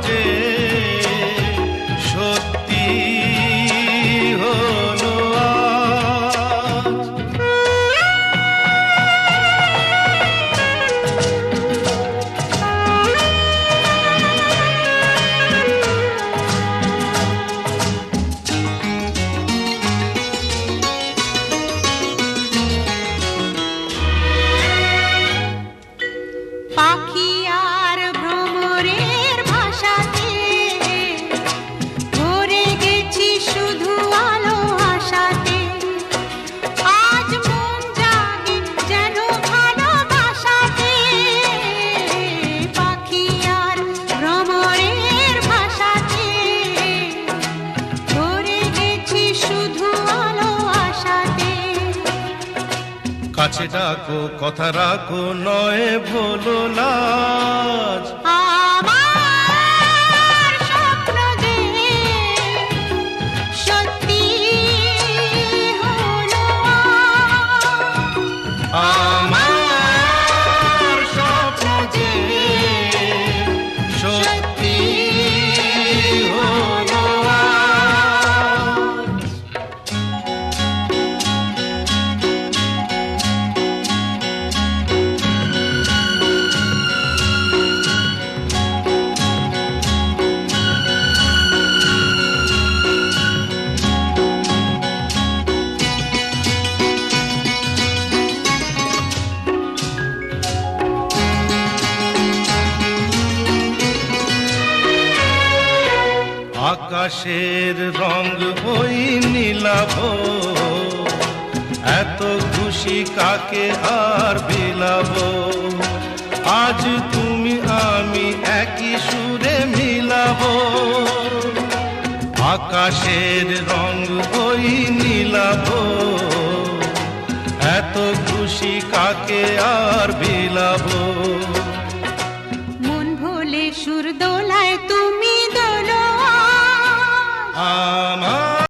যে সত্যি হলো আজ। পাখি আর ভ্রমরের ভাষাতে ভরে গেছি শুধু আলো আশাতে। আজ মন জাগে যেন ভালোবাসাতে। পাখি আর ভ্রমরের ভাষাতে ভরে গেছি শুধু আলো আশাতে। কাছে ডাকো কথা রাখো নয় ভোলো লাজ। আমার স্বপ্ন যে সত্যি হলো আজ। আমার স্বপ্ন যে সত্যি হলো আজ। আকাশের রং ওই নীলাভ, এত খুশি কাকে আর বিলাব। আজ তুমি আমি একই সুরে মিলাব। আকাশের রং ওই নীলাভ, এত খুশি কাকে আর বিলাব। মন ভোলে সুর দোলায় তুমি